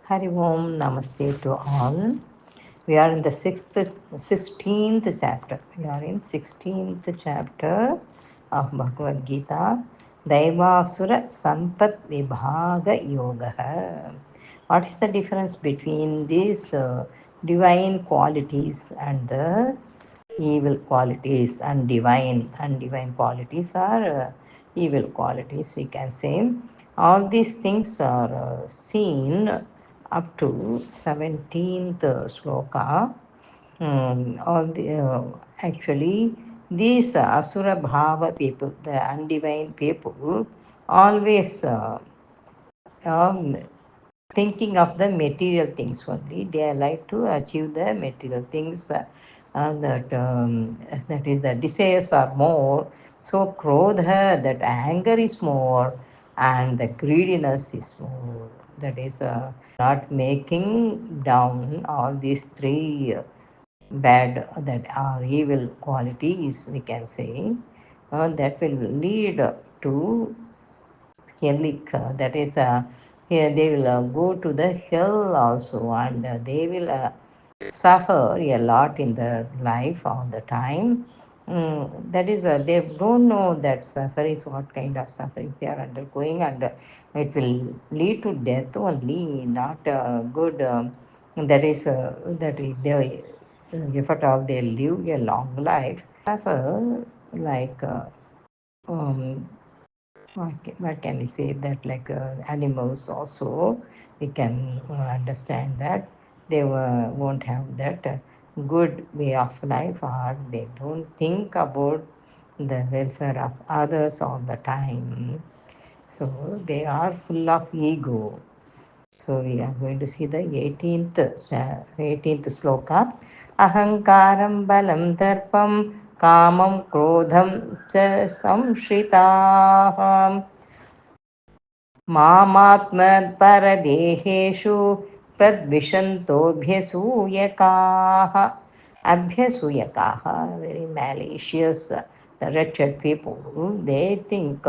Hari Om, Namaste to all. We are in the 16th chapter. We are in 16th chapter of Bhagavad Gita. Daivasura Sampat Vibhaga Yoga. What is the difference between these divine qualities and the evil qualities? And divine qualities are evil qualities, we can say. All these things are seen up to 17th sloka. Actually, these asura bhava people, the undivine people, always um, thinking of the material things only. They like to achieve the material things. That is, the desires are more. So krodha, that anger is more, and the greediness is more. That is not making down all these three bad, that are evil qualities, we can say. That will lead to hellic, that is here they will go to the hell also, and they will suffer a lot in their life all the time. That is they don't know that suffering is what kind of suffering they are undergoing, and it will lead to death only, not good. That is that is they, if at all they live a long life, suffer like um, what can we say, that like animals also, we can understand that they won't have that good way of life, or they don't think about the welfare of others all the time. So they are full of ego. So we are going to see the 18th sloka. Ahankaram balam darpam kamam krodham cha samshritaham मामात्मपरदेहेषु प्रद्विषन्तोऽभ्यसूयकाः. Abhyasuyakaः, very malicious, the wretched people. They think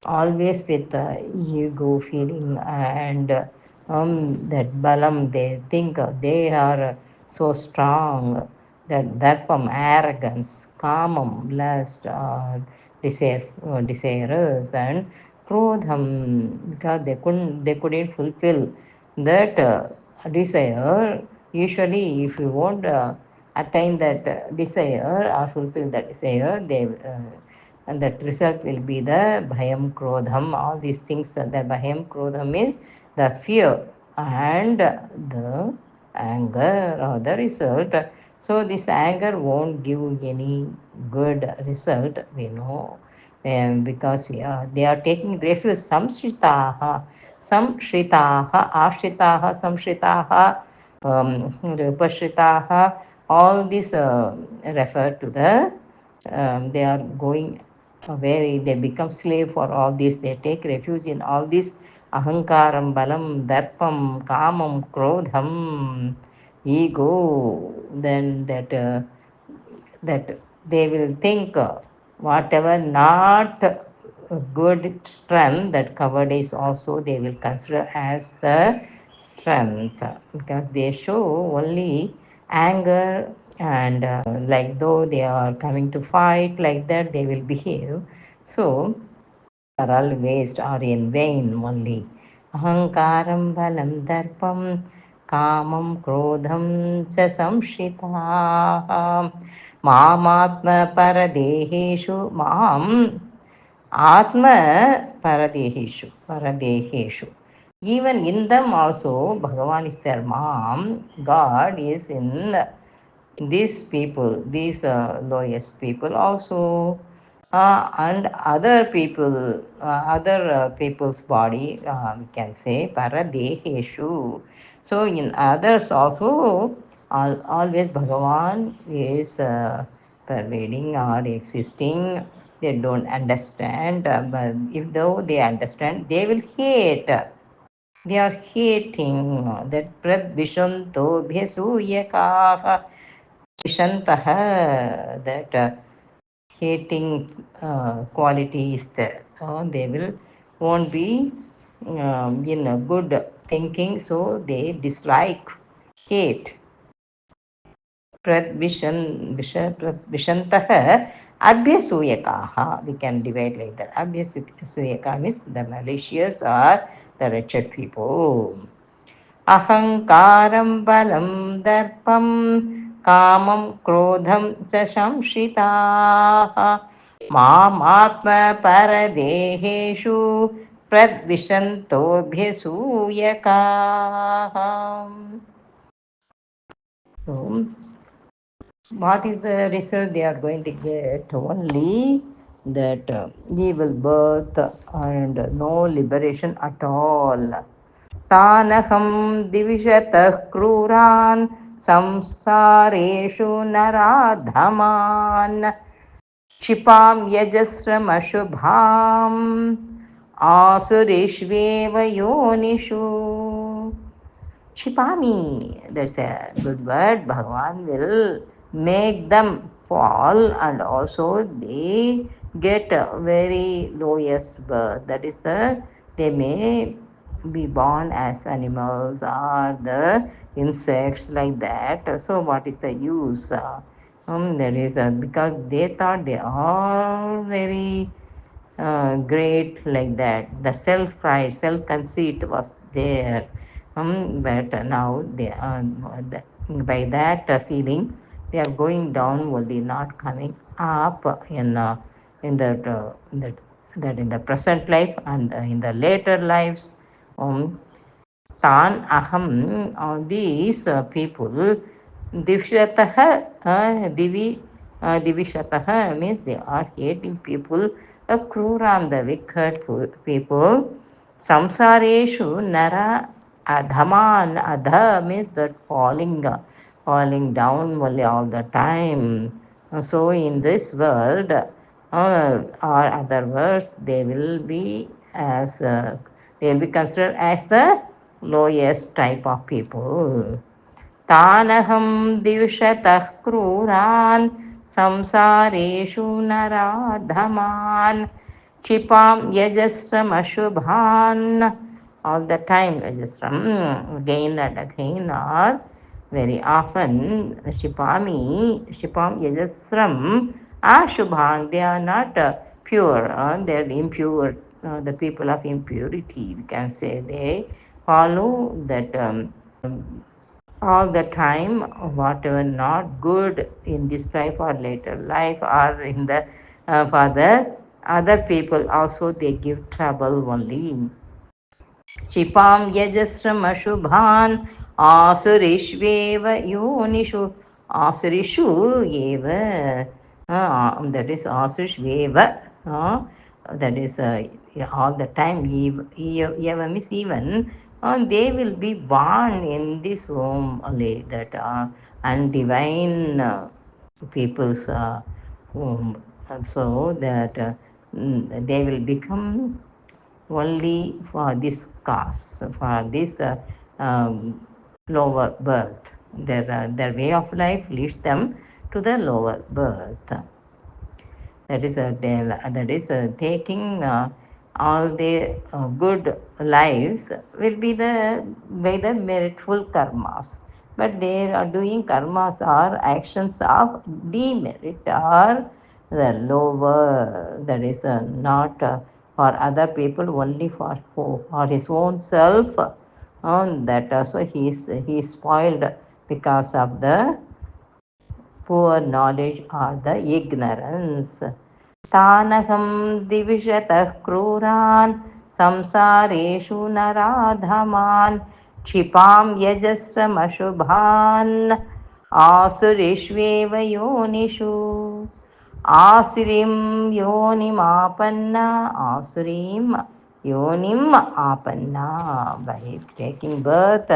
always with ego feeling, and that balam, they think they are so strong, that from arrogance, kamam, lust, desirous, and krodham, because they couldn't fulfill that desire. Usually, if you won't attain that desire or fulfill that desire, they and that result will be the bhayam krodham. All these things, the bhayam krodham is the fear and the anger or the result. So this anger won't give any good result, we know, because they are taking refuge. Samshritaha, ashritaha, samshritaha, rupashritaha, all these refer to the, they are going where they become slave for all this. They take refuge in all this ahankaram, balam, darpam, kamam, krodham, ego. Then that they will think whatever not good strength, that covered is also they will consider as the strength, because they show only anger, and like though they are coming to fight, like that they will behave. So are all waste or in vain only. Ahankaram balam darpam kamam krodham cha samshitaha mamatma paradeheshu mam atma paradeheshu. Even in them also, Bhagavan is there. Mam, God is in these people, these lowest people also, and other people, other people's body, we can say paradeheshu. So in others also, always Bhagavan is pervading or existing. They don't understand, but if though they understand, they will hate. They are hating that pradvishanto bhyasuyakaha. Vishantaha, that hating quality is there. They will won't be in a good thinking, so they dislike, hate. Vishantah Abhyasuyakaha. We can divide like that. Abhyasuyaka means the malicious or the wretched people. Ahankaram balam darpam kamam krodham cha samshitaha mam atma paradeheshu pradvishantobhyasuyakaha. So, what is the result they are going to get? Only that evil birth and no liberation at all. Tanaham divishatah kruran samsareshu naradhaman क्षिपां यजस्रमशुभाम् आसुरेष्वेव योनिषु. Chipami, that's a good word. Bhagavan will make them fall and also they get a very lowest birth. That is they may be born as animals or the insects like that. So what is the use? That is because they thought they are very great like that. The self pride, self conceit was there. But now by that feeling, they are going down only, not coming up in that that in the present life and in the later lives. Um, Tan aham, these people, divshatah, divishatah means they are hating people, kruram, the wicked people, samsareshu nara adhaman, adha means that falling down only all the time. So in this world, or other words, they will be as they will be considered as the lowest type of people. तानहं दिवशतः क्रूरान् संसारेषु नराधमान् क्षिपां यजस्रमशुभान्. All the time yajasram, again and again, or very often, shipam yajasram ashubhan. They are not pure, they are impure. The people of impurity, we can say, they follow that. All the time, whatever not good in this life or later life or in the for the other people also they give trouble only. Chipam yajasram ashubhan asurishveva yonishu. Asurishu eva, that is asurishveva, that is all the time. Eva means even, they will be born in this home only, that undivine people's home. So that they will become only for this cause, for this lower birth. Their way of life leads them to the lower birth. That is taking all the good lives will be the by the meritful karmas, but they are doing karmas or actions of demerit or the lower, that is not for other people, only for his own self. That also he is spoiled because of the poor knowledge or the ignorance. तानहं दिविषतः क्रूरान् संसारेषु नराधमान् क्षिपां यजस्रमशुभान् आसुरेष्वेव योनिषु. Asirim yonimapanna, Asurim yonim apanna, by taking birth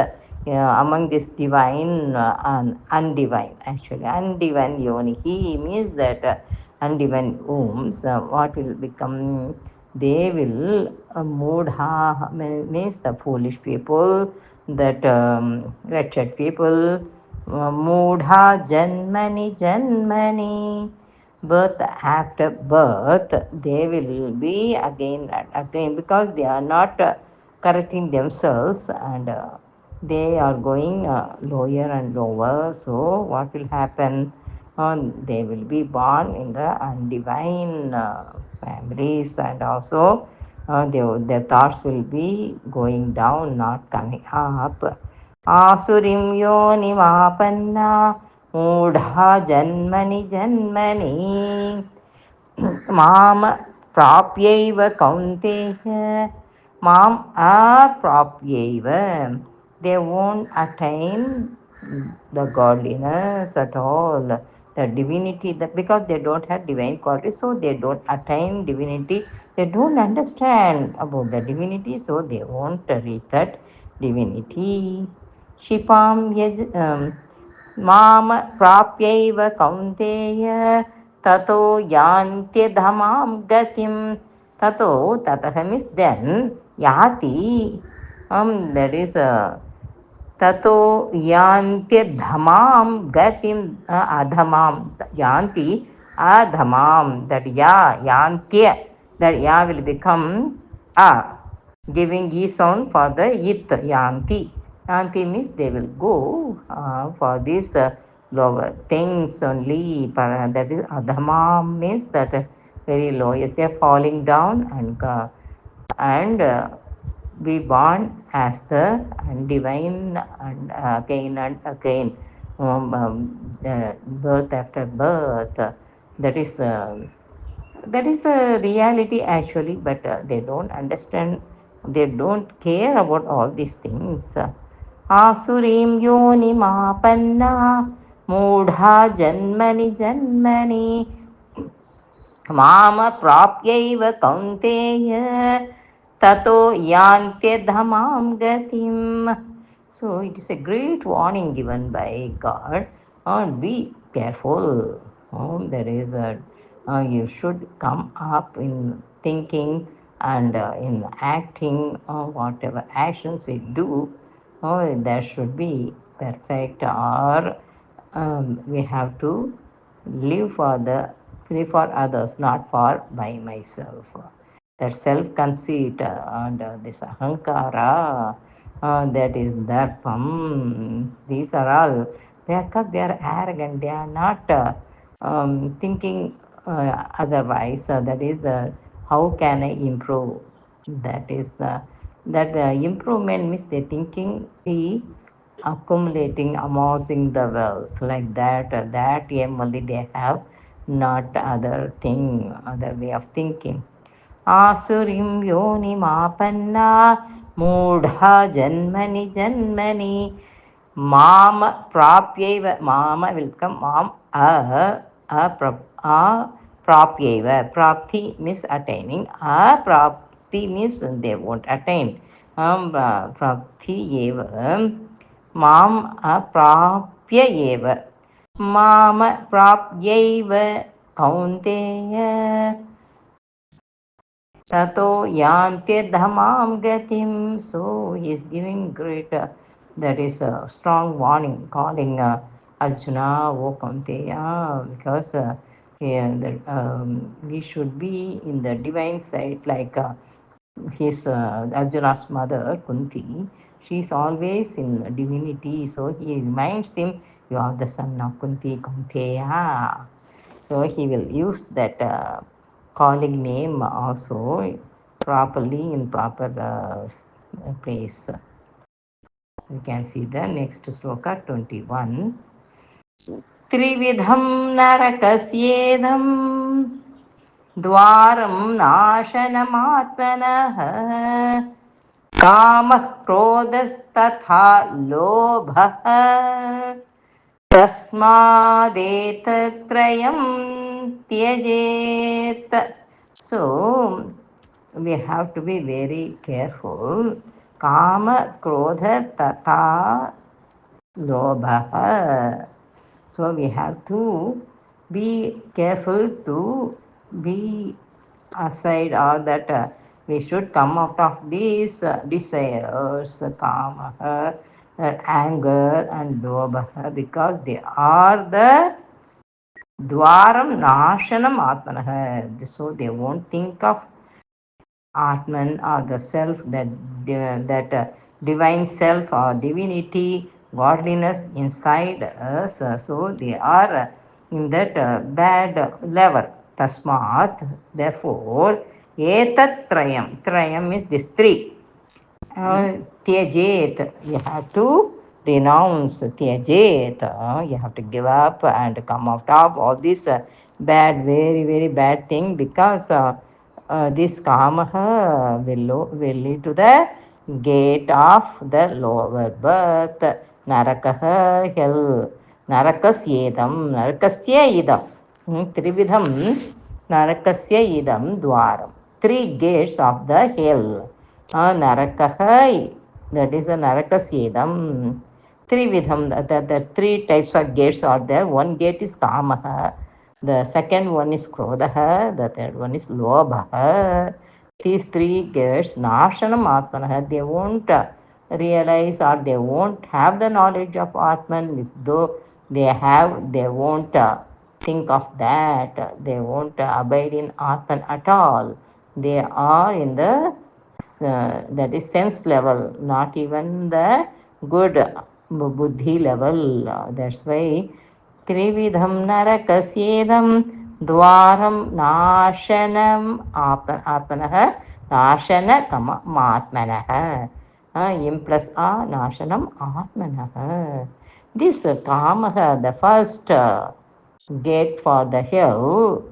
among this divine and undivine, actually undivine yoni. He means that undivine wombs, what will become? They will moodha means the foolish people, that wretched people, moodha janmani janmani, birth after birth, they will be again and again, because they are not correcting themselves, and they are going lower and lower. So, what will happen? They will be born in the undivine families, and also their thoughts will be going down, not coming up. Asurim yonimapanna mudha janmani janmani माम प्राप्यैव कौन्तेय माम अप्राप्यैव they won't attain the godliness at all, the divinity, that because they don't have divine qualities, so they don't attain divinity, they don't understand about the divinity, so they won't reach that divinity. Shipam yaj माम प्राप्यैव कौन्तेय ततो यान्त्यधमां गतिं ततो ततः means then yati that is ततो यान्त्यधमां गतिं अधमां यान्ति अधमां, that ya yantya, that ya will become a, giving e sound for the it, yanti. Yanti means they will go for these lower things only. That is adhama means that very lowest. They are falling down and be born as the divine, and again birth after birth. That is the reality actually, but they don't understand, they don't care about all these things. Asurim yonimapanna moodha janmani janmani माम प्राप्यैव कौन्तेय ततो यान्त्यधमां गतिम्. So it is a great warning given by God. Be careful. There is a you should come up in thinking and in acting, whatever actions we do, that should be perfect, or we have to live for others, not for by myself. That self conceit and this ahankara, that is darpam, these are all, because they are arrogant, they are not thinking otherwise. That is the how can I improve? That is the improvement means they thinking be accumulating, amassing the wealth like that. That aim only they have, not other thing, other way of thinking. आसुरीं योनिमापन्ना मूढा जन्मनि जन्मनि माम प्राप्यैव माम will come माम अप्राप्यैव. Prapti means attaining, aprapti means they won't attain. Prapti eva माम अप्राप्य एव माम प्राप्यैव कौन्तेय tato yantyadhamam gatim. So he is giving great, that is a strong warning, calling Arjuna, O Kaunteya, because we should be in the divine side, like his Arjuna's mother Kunti. She is always in divinity, so he reminds him, you are the son of Kunti, Kaunteya. So he will use that calling name also properly in proper place. We can see the next sloka 21. त्रिविधं नरकस्येदं द्वारं नाशनमात्मनः कामः क्रोधस्तथा लोभः तस्मादेतत्रयं त्यजेत्. So we have to be very careful. Kama, Krodha, Tata, Lobha. So we have to be careful to be aside, or that we should come out of these desires, kama, that anger and lobha, because they are the dwaram nashanam atmanah. So they won't think of Atman or the self, that divine self or divinity, godliness inside us. So they are in that bad level. Tasmat, therefore, etat trayam. Trayam is this three. Tyajet, you have to renounce. Tyajet, you have to give up and come out of all this bad, very, very bad thing, because this kamaha will lead to the gate of the lower birth. Narakaha, hell. Narakasya idam. Trividham narakasya idam dwaram. Three gates of the hell. Narakahai, that is the Narakasedam. Trividham, the three types of gates are there. One gate is Kamaha, the second one is Krodhaha, the third one is Lobhaha. These three gates, Nashanam Atmanaha, they won't realize, or they won't have the knowledge of Atman. If though they have, they won't think of that. They won't abide in Atman at all. They are in the that is sense level, not even the good buddhi level. That's why Trividham Narakasyedam Dwaram Nashanam Atmanaha Nashana Kama Matmanaha. Im plus A Nashanam Atmanaha. This Kamaha, the first gate for the hell,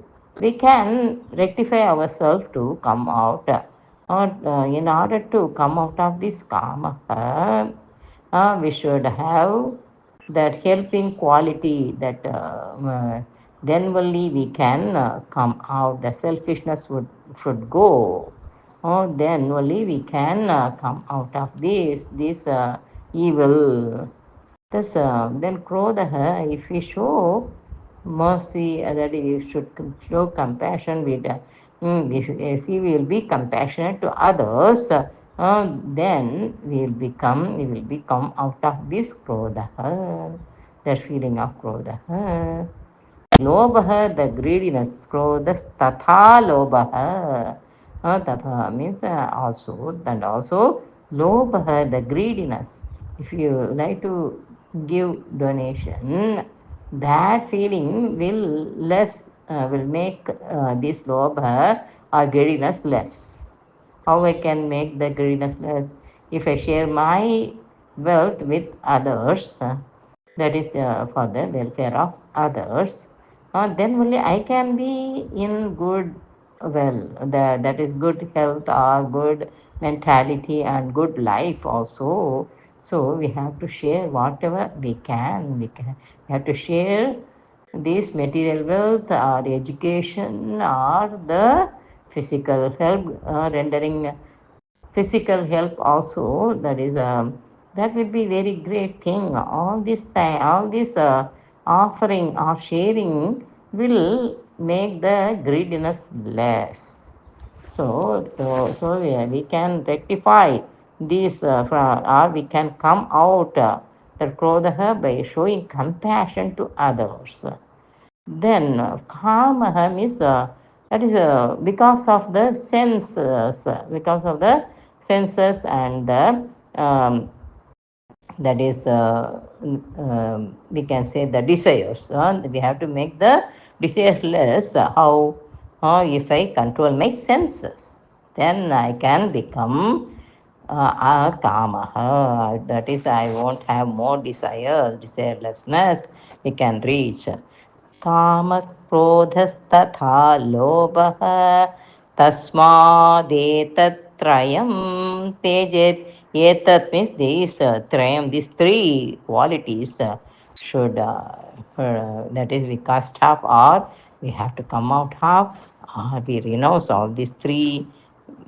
we can rectify ourselves to come out. In order to come out of this kama, we should have that helping quality, that then only we can come out. The selfishness should go. Then only we can come out of this evil. Thus, then Krodha, if we show mercy, that we should show compassion with, if we will be compassionate to others, then we will become out of this Krodha, that feeling of Krodha. Lobha, the greediness, Krodhas tatha lobha. Tatha means also, and also Lobha, the greediness. If you like to give donation, that feeling will make this Lobha or greediness less. How I can make the greediness less? If I share my wealth with others, that is for the welfare of others, then only I can be in good, well, that is good health or good mentality and good life also. So we have to share whatever we can. We have to share this material wealth or education or the physical help, rendering physical help also. That will be very great thing. All this time, all this offering or sharing will make the greediness less. So we can rectify this, or we can come out the krodha by showing compassion to others. Then kamaha is that is because of the senses, and um, that is we can say the desires. We have to make the desires less. How? If I control my senses, then I can become a kamaha. That is, I won't have more desires, desirelessness. We can reach. कामक्रोधस्तथा लोभः तस्मादेतत्त्रयं त्यजेत्. Etat means these these three qualities should, that is, we cast off, or we have to come out of, or we renounce all these three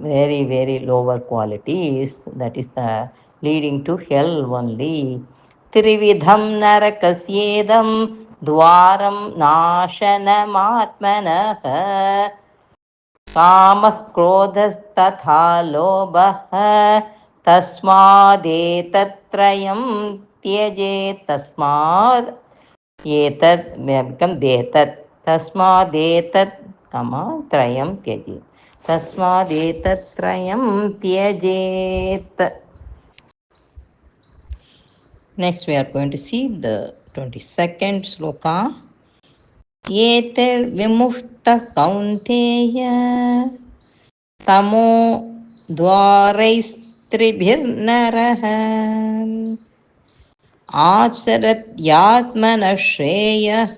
very, very lower qualities. That is the leading to hell only. Trividham narakasyedam dwaram nashanamaatmanah. कामः क्रोधस्तथा लोभः तस्मादेतत्त्रयं त्यजेत्. तस्मात् एतत् become देतत्. तस्मादेतत् त्रयं त्यजेत्. तस्मादेतत्त्रयं त्यजेत्. Next we are going to see the 22nd sloka. एतैर्विमुक्तः कौन्तेय तमो द्वारैस्त्रिभिर्नरः आचरत्यात्मनः श्रेयः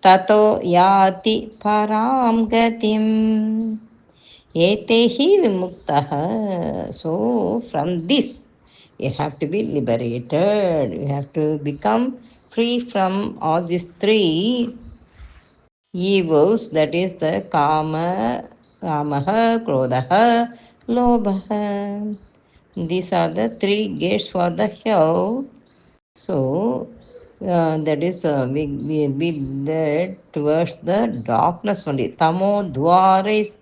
ततो याति परां गतिम्. Etehi vimuktaha. So from this you have to be liberated. You have to become free from all these three evils, that is the kamaha, krodaha, lobha. These are the three gates for the hell. So that is we led towards the darkness only. Tamo dwara is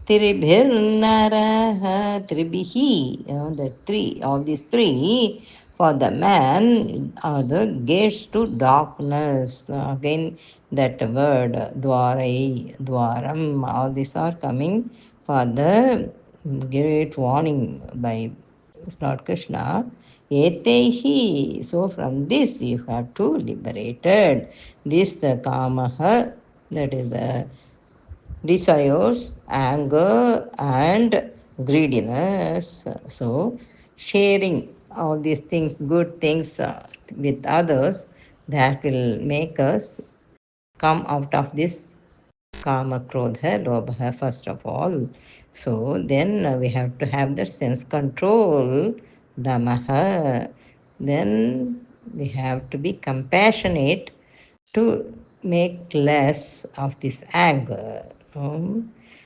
Tribhirnaraha, Tribihi, the three, all these three, for the man are the gates to darkness. Again, that word, Dwarai, Dwaram, all these are coming for the great warning by Lord Krishna. Etehi, so from this you have to liberated. This the Kamaha, that is the desires, anger, and greediness. So, sharing all these things, good things with others, that will make us come out of this kama, krodha, lobha first of all. So, then we have to have the sense control, damaha. Then we have to be compassionate to make less of this anger.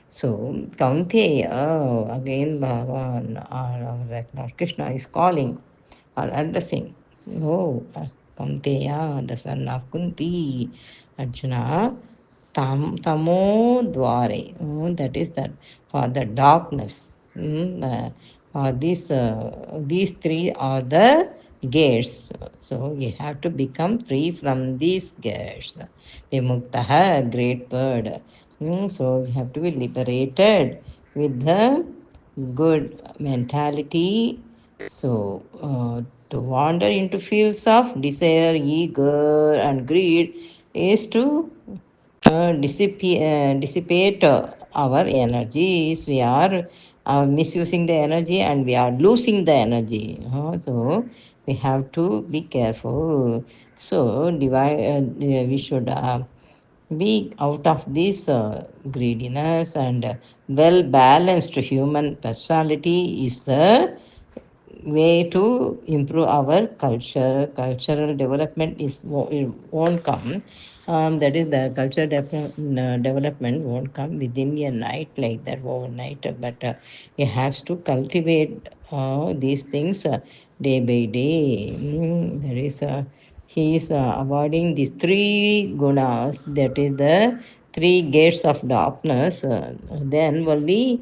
So, Kaunteya, again, Bhagavan, or Lord Krishna is calling or addressing. Oh, Kaunteya, the son of Kunti, Arjuna, tamo dware. That is that for the darkness. These three are the gates. So you have to become free from these gates. Vimuktaha, great bird. So you have to be liberated with the good mentality. So to wander into fields of desire, eager, and greed is to dissipate our energies. We are misusing the energy and we are losing the energy. So we have to be careful. So we should be out of this greediness, and well balanced human personality is the way to improve our culture. Cultural development is it won't come. That is the development won't come within a night like that overnight. But it has to cultivate these things day by day. There is he is avoiding these three gunas. That is the three gates of darkness. Then only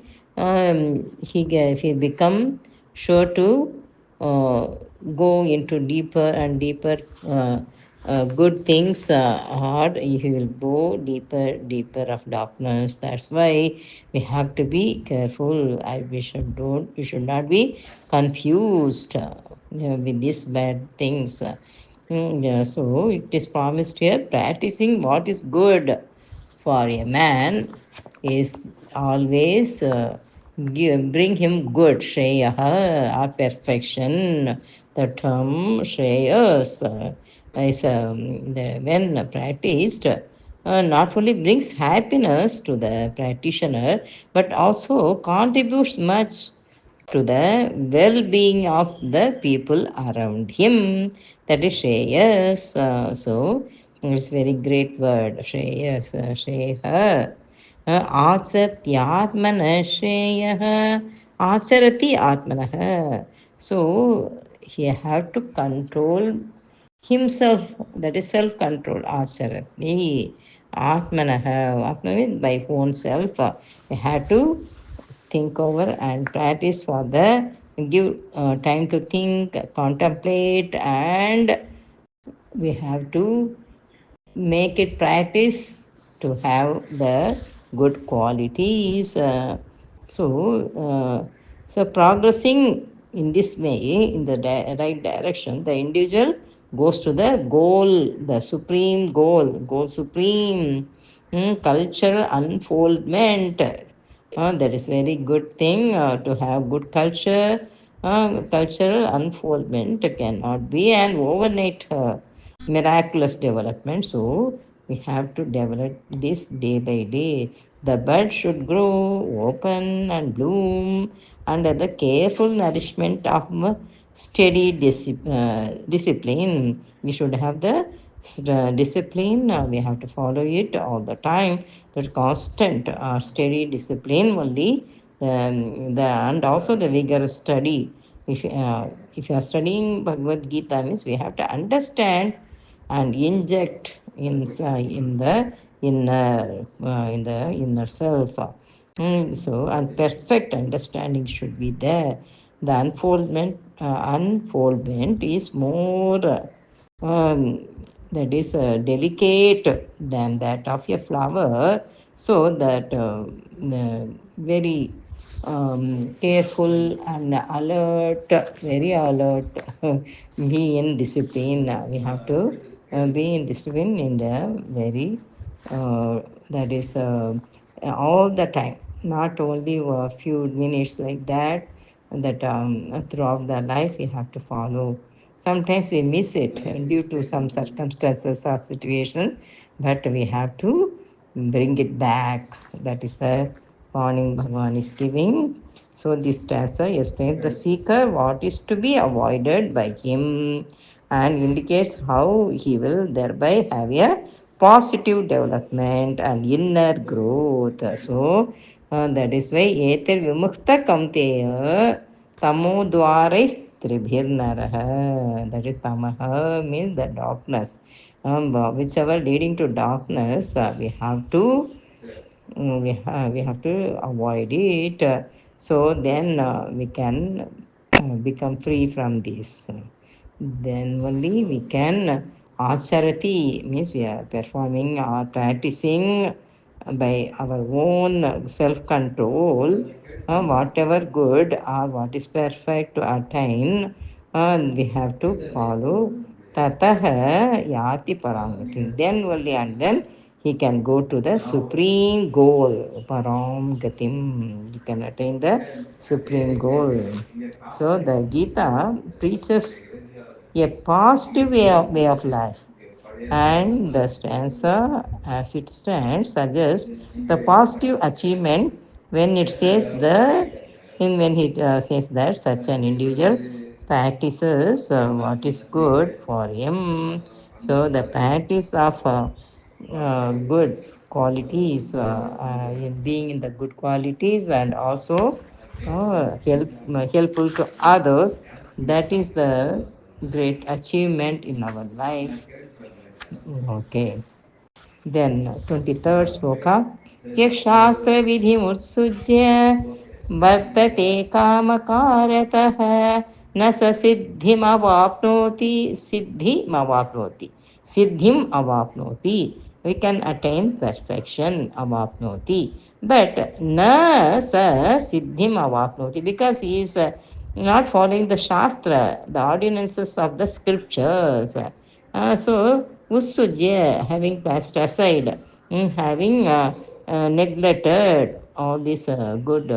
he become sure to uh, go into deeper and deeper good things, or he will go deeper of darkness. That's why we have to be careful. We should not be confused with these bad things. Yeah, so it is promised here, practicing what is good for a man is always bring him good, Shreyaha, or perfection. The term Shreyas when practiced, not only brings happiness to the practitioner, but also contributes much to the well-being of the people around him. That is Shreyas. So it's very great word, Shreyas, Shreya. Achatyatmana Shreya. Acharati Atmanah. So he have to control himself, that is self control. Acharati Atmanah. Atma means by own self. He had to think over and practice for the give time to think, contemplate, and we have to make it practice to have the good qualities. So, so progressing in this way, in the right direction, the individual goes to the goal, the supreme goal supreme, cultural unfoldment. That is very good thing to have good culture. Cultural unfoldment cannot be an overnight miraculous development. So we have to develop this day by day. The bud should grow, open, and bloom under the careful nourishment of steady discipline. We should have the discipline. We have to follow it all the time. That constant, steady discipline only. And also the vigorous study. If you are studying Bhagavad Gita, means we have to understand and inject in the inner self. So, and perfect understanding should be there. The unfoldment is more that is delicate than that of a flower. So that very careful and alert, very alert, be in discipline. We have to be in discipline in the very, that is all the time, not only a few minutes like that, that throughout the life we have to follow. Sometimes we miss it due to some circumstances or situation, but we have to bring it back. That is the warning Bhagavan is giving. So this stanza explains the seeker what is to be avoided by him and indicates how he will thereby have a positive development and inner growth. So that is why eter vimukta kamteya tamodvarais tribhirnaraha. That is tamaha means the darkness. Whichever leading to darkness, we have to we have to avoid it. So then we can become free from this. Then only we can acharati means we are performing or practicing by our own self control. Whatever good or what is perfect to attain, we have to follow. Tatah yati paramgati. Then only and then he can go to the supreme goal, param gatim. He can attain the supreme goal. So the Gita preaches a positive way of life, and the stanza as it stands suggests the positive achievement when it says the when it says that such an individual practices what is good for him. So the practice of good qualities, in being in the good qualities and also helpful to others, that is the great achievement in our life. Okay. Then 23rd sloka. Yakshastra vidhi mutsujya vartate kamakaratah na sa siddhim avapnoti siddhim avapnoti siddhim avapnoti. We can attain perfection avapnoti, but na sa siddhim avapnoti, because he is not following the shastra, the ordinances of the scriptures. So, Ussujya, having passed aside, having neglected all these good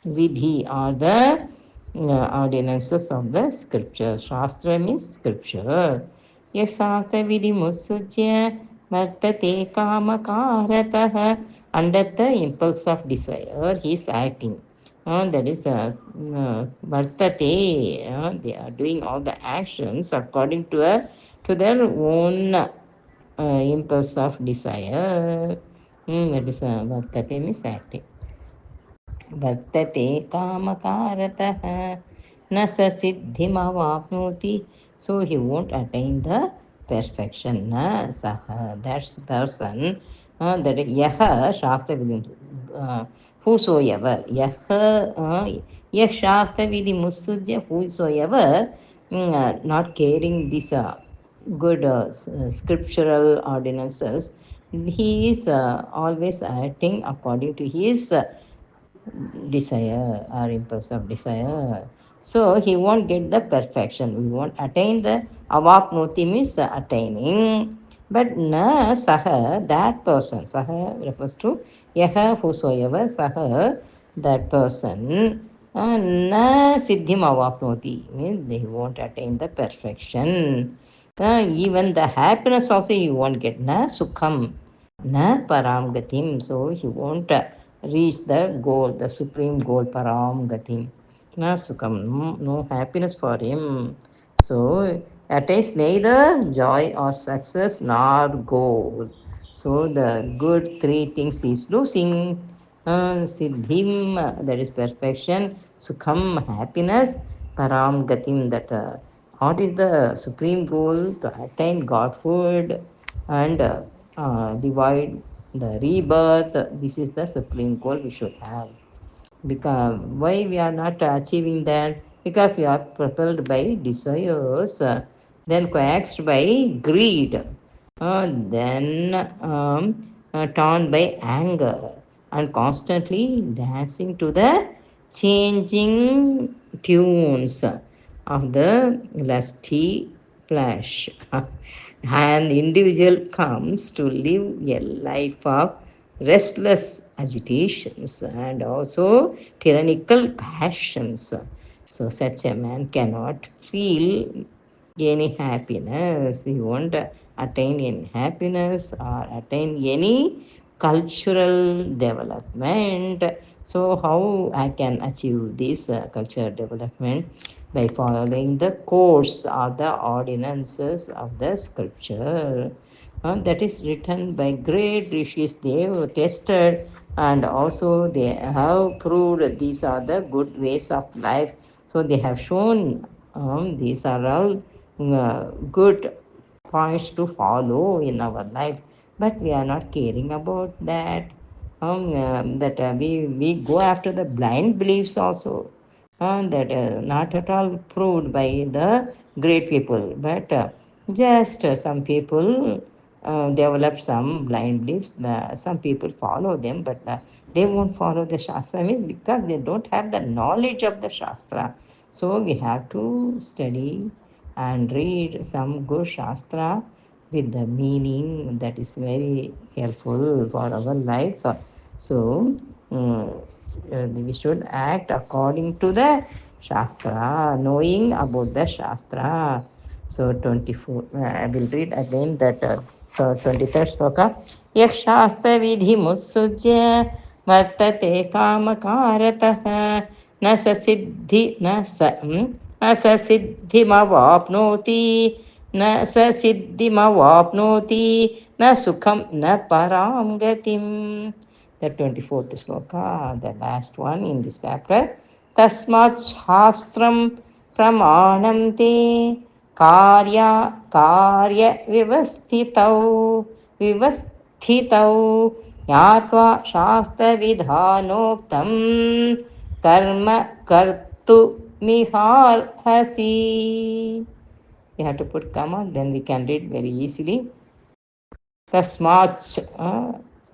vidhi or the ordinances of the scripture. Shastra means scripture. Yasastra vidhi musujya vartate kamakaratah. Under the impulse of desire, he is acting. That is the vartate. They are doing all the actions according to their own impulse of desire. That is vartate means acting. वर्तते कामकारतः न स सिद्धिमवाप्नोति. So he won't attain the perfection. Na saha, that's the person. That yaha shastra vidhi, whosoever, yah shastra vidhi musudya, whosoever not caring this good scriptural ordinances, He is always acting according to his desire or impulse of desire. So he won't get the perfection. We won't attain the avapnoti means attaining. But na saha, that person, saha refers to yaha, whosoever, saha, that person, na siddhim avapnoti means they won't attain the perfection. Even the happiness also you won't get, na sukham, na param gatim. So he won't reach the goal, the supreme goal, param gatim. Na sukham, no happiness for him. So attains neither joy or success nor goal. So the good three things is losing. Siddhim, that is perfection. Sukham, happiness. Param gatim, that what is the supreme goal? To attain Godhood and divide the rebirth. This is the supreme goal we should have. Because why we are not achieving that? Because we are propelled by desires, then coaxed by greed, then torn by anger, and constantly dancing to the changing tunes of the lusty flesh. An individual comes to live a life of restless agitations and also tyrannical passions. So, such a man cannot feel any happiness. He won't attain any happiness or attain any cultural development. So, how I can achieve this cultural development? By following the course or the ordinances of the scripture that is written by great rishis. They have tested and also they have proved these are the good ways of life. So they have shown these are all good points to follow in our life, but we are not caring about that. That we go after the blind beliefs also, that not at all proved by the great people, but just some people develop some blind beliefs. Some people follow them, but they won't follow the Shastra means because they don't have the knowledge of the Shastra. So we have to study and read some good Shastra with the meaning that is very helpful for our life. So we should act according to the Shastra, knowing about the Shastra. So 24, I will read again that 23rd sloka. Yak Shastra vidhi mutsujya vartate kamakaratah न स सिद्धि न स न स सिद्धिमवाप्नोति न स सिद्धिमवाप्नोति न सुखम न पराम गतिम. The 24th sloka, the last one in this chapter. Tasmat shastram pramanam te कार्य विवस्थितौ ज्ञात्वा शास्त्रविधानोक्तं कर्म कर्तुमिहार्हसि. We have to put comma, then we can read very easily. Tasmat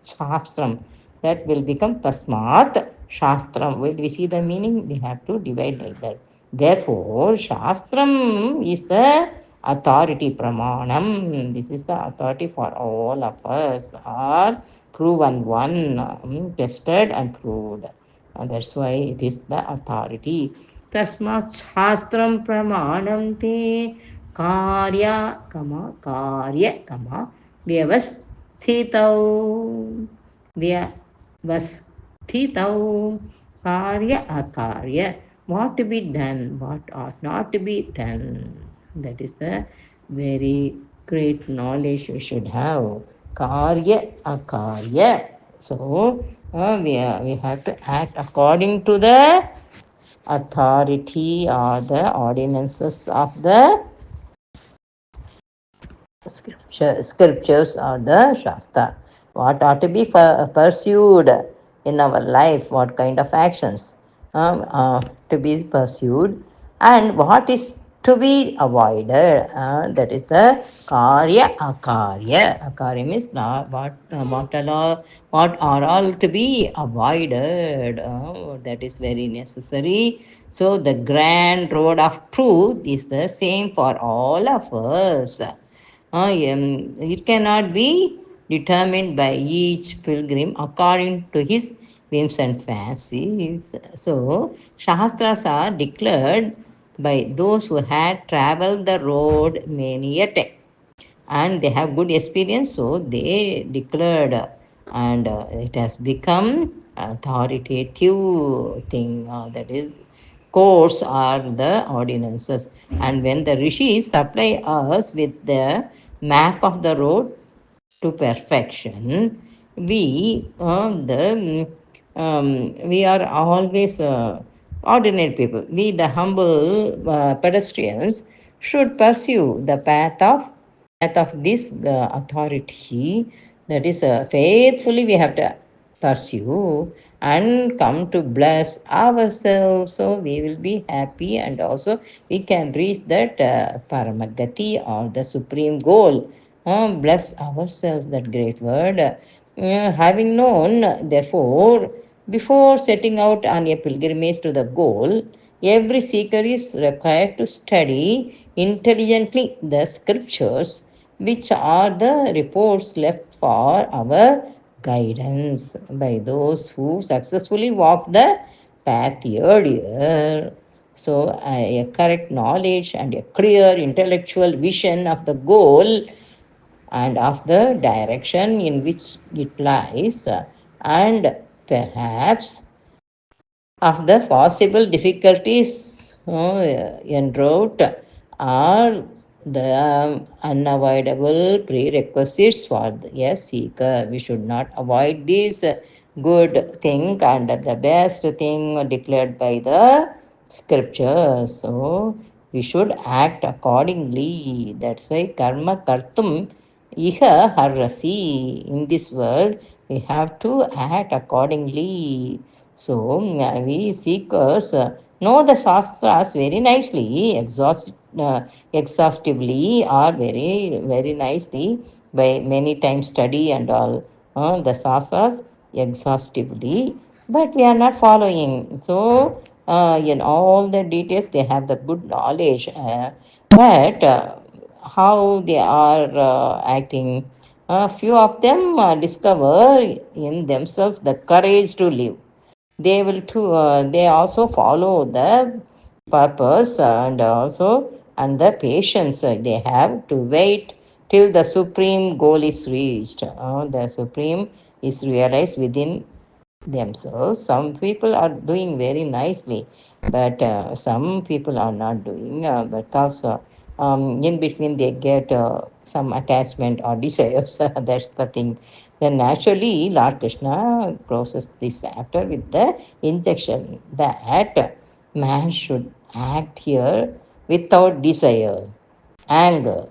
Shastram. That will become Tasmat Shastram. When we see the meaning, we have to divide like that. Therefore, Shastram is the authority Pramanam. This is the authority for all of us, are proven one, tested and proved. That's why it is the authority. Tasmat Shastram Pramanam te कार्य व्यवस्थितौ व्यवस्थितौ कार्य akarya, what to be done, what ought not to be done. That is the very great knowledge we should have. Karya akarya. So we have to act according to the authority or the ordinances of the scriptures or the Shastra. What ought to be pursued in our life, what kind of actions to be pursued, and what is to be avoided. That is the karya akarya. Akarya means not what are all to be avoided. That is very necessary. So the grand road of truth is the same for all of us. It cannot be determined by each pilgrim according to his whims and fancies. So, Shastras are declared by those who had traveled the road many a time and they have good experience, so they declared, and it has become authoritative thing. That is, courts are the ordinances, and when the rishis supply us with the map of the road to perfection, we are always ordinary people. We, the humble pedestrians, should pursue the path of this authority. That is, faithfully we have to pursue and come to bless ourselves. So we will be happy, and also we can reach that paramagati or the supreme goal. Bless ourselves, that great word. Having known, therefore, before setting out on a pilgrimage to the goal, every seeker is required to study intelligently the scriptures, which are the reports left for our guidance by those who successfully walked the path earlier. So, a correct knowledge and a clear intellectual vision of the goal and of the direction in which it lies, and perhaps of the possible difficulties en route are the unavoidable prerequisites for the seeker. We should not avoid this good thing and the best thing declared by the scriptures. So we should act accordingly. That's why karma kartum iha harrasi. In this world, we have to act accordingly. So we seekers know the shastras very nicely, exhaustively, or very nicely by many times study and all the shastras exhaustively, but we are not following. So in all the details, they have the good knowledge, but how they are acting. A few of them discover in themselves the courage to live. They also follow the purpose and also and the patience they have to wait till the supreme goal is reached. The supreme is realized within themselves. Some people are doing very nicely, but some people are not doing because in between they get some attachment or desires. That's the thing. Then naturally, Lord Krishna closes this chapter with the injection that man should act here without desire, anger,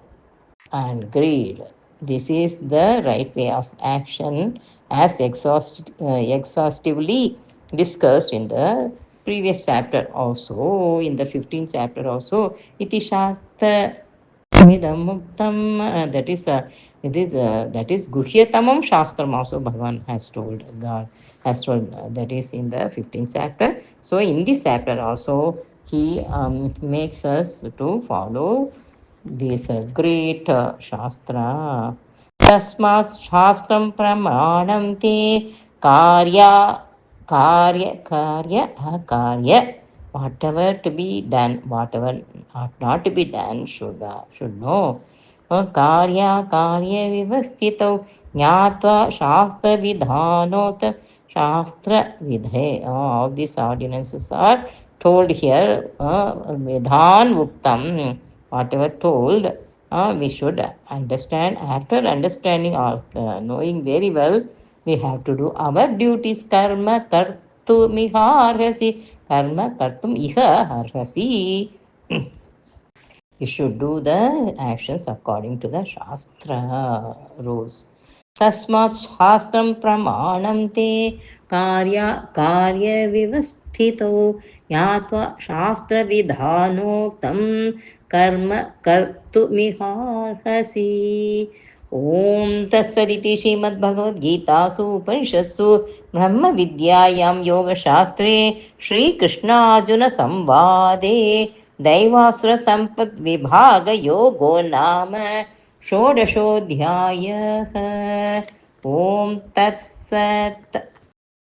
and greed. This is the right way of action, as exhaustively discussed in the previous chapter also, in the 15th chapter also. Iti Shastra Midam Muktam, that is Guhyatamam Shastram also Bhagavan has told, God has told, that is in the 15th chapter. So in this chapter also, he makes us to follow this great Shastra. Tasmat Shastram Pramanam Te Karya Akarya. Whatever to be done, whatever ought not to be done, should know. कार्य व्यवस्थितौ ज्ञात्वा शास्त्र विधानोत शास्त्र विधे. All these ordinances are told here. Vidhan Vuktam, whatever told, we should understand. After understanding or knowing very well, we have to do our duties. Karma kartum iha harhasi. Karma kartum iha harhasi. You should do the actions according to the Shastra rules. Tasmat Shastram Pramanam Te Karya Vivasthito Yatva Shastra Vidhanoktam कर्म कर्तुमिहार्हसि। ॐ तत्सदिति श्रीमद्भगवद्गीतासु उपनिषत्सु ब्रह्मविद्यायां योगशास्त्रे श्रीकृष्णार्जुनसंवादे दैवासुरसम्पद्विभागयोगो नाम षोडशोऽध्यायः। ॐ तत्सत्।